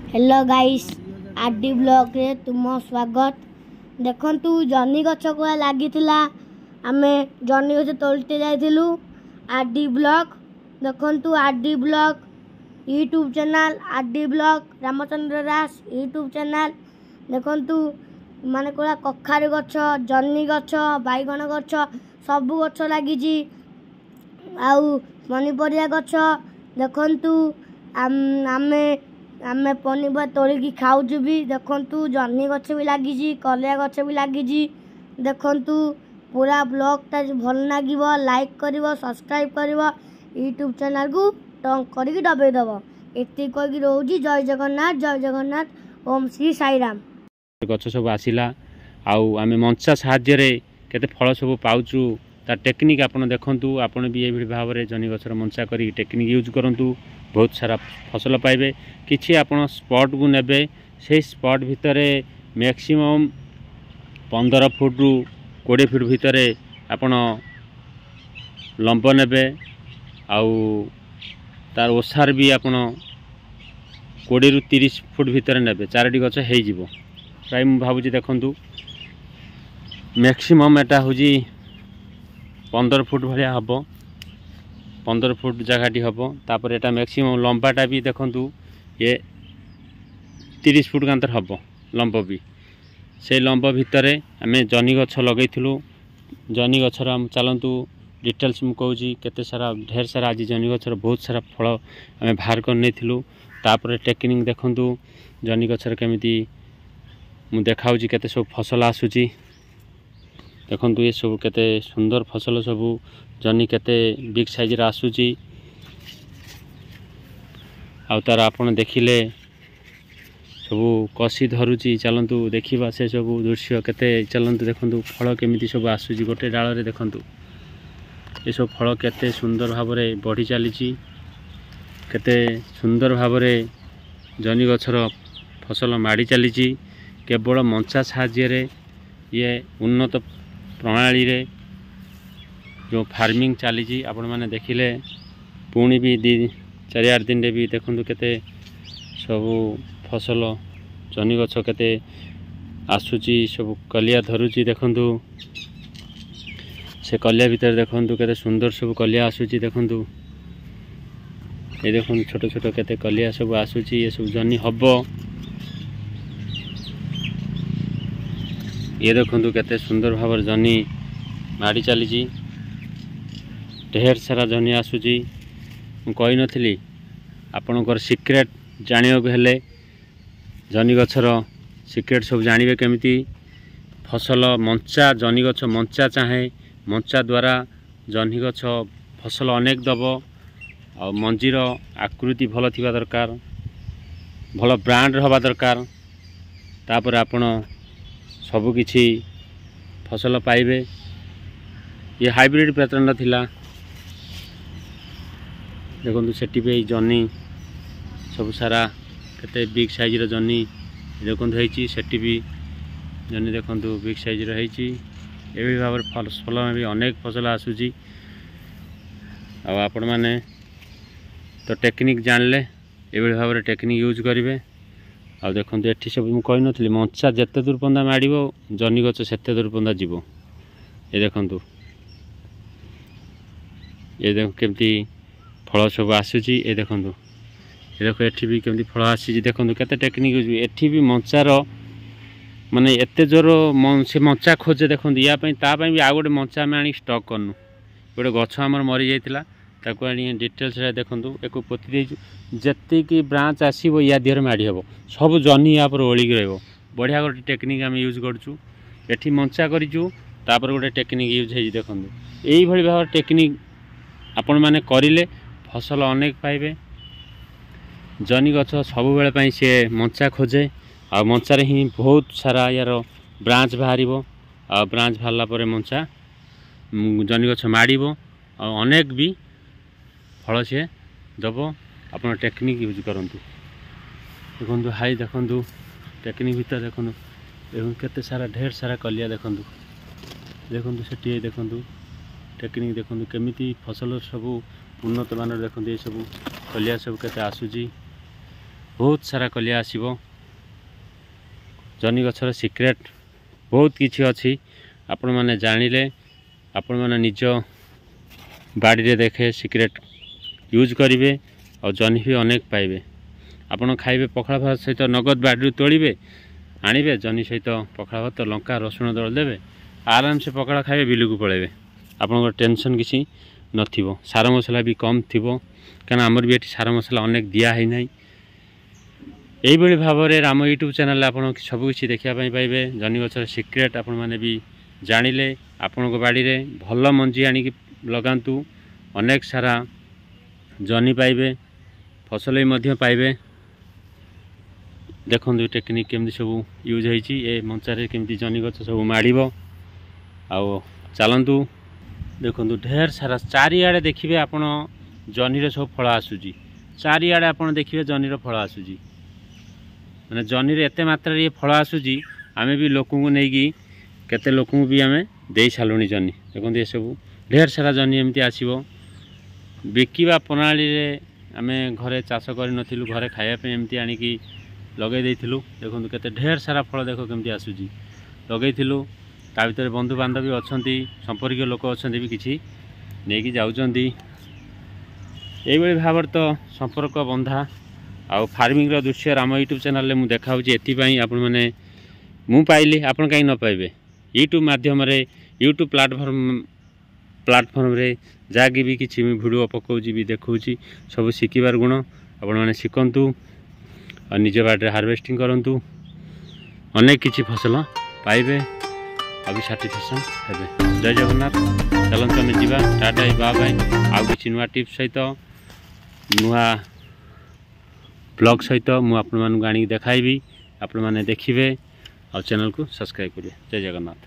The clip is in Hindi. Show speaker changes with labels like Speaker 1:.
Speaker 1: हेलो गाइस आरडी ब्लॉग रे तुम स्वागत। देखंतु जनी गछ को लागि आमे जनी गछ तोलते जाइथिलु। आरडी ब्लॉग देखंतु RD blog YouTube channel RD blog Ramchandra Das YouTube channel देखंतु माने कोला कखारू गछ जनी गछ बैगण गछ सब गछ लागि आउ पनीपरिया गछ देखंतु आमे आमे पनीपरिया तोड़िकी खाऊछु भी। देखंतु जनी गछ भी लागिजी कलिया गछ भी लागिजी। देखंतु पूरा ब्लॉग ता भल लागिवो लाइक करिवो सब्सक्राइब करिवो यूट्यूब चैनल को टंग करिकी दबे दबो। एति कहि रहउजी जय जगन्नाथ ओम श्री साई राम।
Speaker 2: गछ सब आसिला आउ आमे मंचा साहाय्य रे केते फल सब पाउछु ता टेक्निक आपण देखंतु। आपण भी एभि भाव रे जनी गछर मंचा करी टेक्निक यूज करंतु बहुत सारा फसल पाइबे। किछि आपण स्पॉट को नेबे से स्पॉट भितरे मैक्सिमम 15 फुट रु 20 फुट भितरे आपण लंब नेबे आउ तार ओसार भी आपण 20 रु 30 फुट भितरे नेबे। चारटी गछ हेइ जिवो प्राय मु भाबुची। देखंतु मैक्सिमम एटा होजी 15 फुट भलिया हबो 15 फुट जगहटी हबो। तापर एटा मैक्सिमम लंबाटा भी देखंतु ये 30 फुट कांतर हबो लंब भी। से लंब भितरे आमे जनी गछ लगैथिलु। जनी गछर हम चलंतु डिटेल्स मु कहूची केते सारा ढेर सारा आज जनी गछर बहुत सारा फल आमे बाहर कर नेथिलु। तापर टेक्निक देखंतु जनी गछर केमिति मु देखाउची केते सब फसल आसुची। देखंतु ये सब केते सुंदर फसल सब जनी केते बिग साइज रा आसुची। आउ तार आपण देखिले सब कसी धरुची। चलंतु देखिबा से सब दृश्य केते। चलंतु देखंतु फल केमिति सब आसुची गोटे डाल रे। देखंतु ये सब फल केते सुंदर भाव रे बढ़ी चलीची। केते सुंदर भाव रे जनी गछर फसल माड़ी चलीची। केवल मंचा साहाय्य रे ये उन्नत प्रणाली रे जो फार्मिंग चलीची आपण माने देखिले। पुणी भी 4-8 दिन रे भी देखंतु केते सब फसल जनी गछ केते आसुची सब कलिया धरुची। देखंतु से कलिया भीतर देखंतु केते सुंदर सब कलिया आसुची। देखंतु ए देखंतु छोट छोट केते कलिया सब आसुची। ये सब जनी हबो। ये देखंतु केते सुंदर भाव जनी माड़ी चलीची। ढेर सारा जनी आसुची। मु कहि नथिली आपनकर सीक्रेट जानियो हेले जनी गछर सीक्रेट सब जानिबे केमिति। फसल मंचा जनी गछ मंचा चाहे मंचा द्वारा जनी गछ फसल अनेक दबो। आ मंजीर आकृति भल थिबा दरकार भल ब्रांड रहबा दरकार। तापर आपण सब किछि फसल पाइबे। ये हाइब्रिड पैटर्न थिला। देखंतु सेठी पे जनी सब सारा केते बिग साइज रो जनी देखंतु हेची। सेठी भी जनी देखंतु बिग साइज रो हेची। एबे भाबर फसल में भी अनेक फसल आसुची। आ आपण माने तो टेक्निक जानले एबे भाबर टेक्निक यूज करिवे। आ देखंतु एठी सब मु कहि नथली मंचा जत्ते दूर पंदा माडिबो जनी गछ सेते दूर पंदा जीवो। ए देखंतु ये देखो केमती फल सब आसुची। ए देखंतु ए देखो एठी भी केमती फल आसी। देखंतु केते टेक्निक यूज। एठी भी मंचार माने एते जोर से मंचा खोजे। देखंतु या पई ता पई भी आ गोटे मंचा में आनी स्टॉक करनु। गोटे गछ हमर मरि जाइतिला ताको आनी डिटेल्स रे देखंतु एको पोती देजु। जत्ते की ब्रांच आसीबो या दियर माडी हबो सब जनी या पर ओळी रहबो। बढ़िया गोटे टेक्निक हम यूज करछु। एठी मंचा करिजु तापर गोटे टेक्निक यूज हे। देखंतु एई भली भाव टेक्निक आपण माने करिले फसल अनेक पाइबे। जनी गछ सब बेले पई से मंचा खोजे। आ मंचा रे ही बहुत सारा यार ब्रांच बाहरिबो। आ ब्रांच भाला परे मंचा जनी गछ माडिबो। आ अनेक भी फल से दबो। आपण टेक्निक यूज करंतु। देखंतु हाई देखंतु टेक्निक भीतर देखंतु एवं केते सारा ढेर सारा कलिया। देखंतु देखंतु सेठी देखंतु टेक्निक देखंतु केमिति फसल सब उन्नत मानर। देखंतु ये सब कलिया सब केते आसुची। बहुत सारा कलिया आसीबो जनी गछर सिक्रेट बहुत किछि अछि आपण माने जानिले आपण माने निज बाड़ी रे देखे सिक्रेट यूज करिवे और जनी भी अनेक पाइबे आपण खाइबे पखाळ भात सहित नगद बाड़ी तोड़िबे आनिबे जनी सहित पखाळ भात लंका रसुण दळ देबे आराम से पखाळ खाइबे बिलुकु पळेबे आपण टेंशन किछि नथिबो सार मसला भी कम थिबो कारण हमर भी एठी सार मसला अनेक दिया है नै एही भाव में राम यूट्यूब चैनल आपन सब किछि देखिया पई पाइबे जनी गछर सिक्रेट आपण माने भी जानिले आपण को बाड़ी रे भल मंजी आनी कि लगांतु अनेक सारा जनी पाइबे फसल भी मध्य पाइबे देखंतु टेक्निक केमती सब यूज होईची ए मंचारे केमती जनी गछ सब माड़ीबो आउ चलंतु देखंतु ढेर सारा चारिआडे देखिबे आपण जनी रे सब फल आसुची चारिआडे आपण देखिबे जनी रो फल आसुची माने जनी रे एते मात्रा रे फल आसुची आमे भी लोकन को नेकी केते लोकन भी आमे देई सालुनी जनी देखंतु ए सब ढेर सारा जनी एमती आसीबो बिकिबा प्रणाली रे आमे घरे चाष करि नथिलु घरे खाया पे एमती आनी कि लगे देइथिलु देखंतु केते ढेर सारा फल देखो केमती आसुची लगेइथिलु ता भीतर बंधु बांधव भी अछंती संपर्क लोक अछंती भी किछि नेकी जाउचंती एई बळी भाबर तो संपर्क बंधा आ फार्मिंग रो दृश्य राम यूट्यूब चैनल ले मु देखाउची एथि पई आपण माने मु पाइली आपण काई न पाइबे यूट्यूब माध्यम रे यूट्यूब प्लेटफॉर्म रे जागी भी किछि वीडियो पकाउची भी देखौची सब सिकिबार गुण आपण माने सिकंतु और निज बाड़ी हार्वेस्टिंग करंतु अनेक किछि फसल पाइबे अभी साटिस्फैक्शन हेबे जय जगन्नाथ चलंतु आमे जीवा टाटा बाय बाय आ किछि नुआ टिप्स सहित नुआ ब्लॉग सहित मु आपण मानू गाणी देखाइबी आपण माने देखिबे और चैनल को सब्सक्राइब करिए जय जगन्नाथ।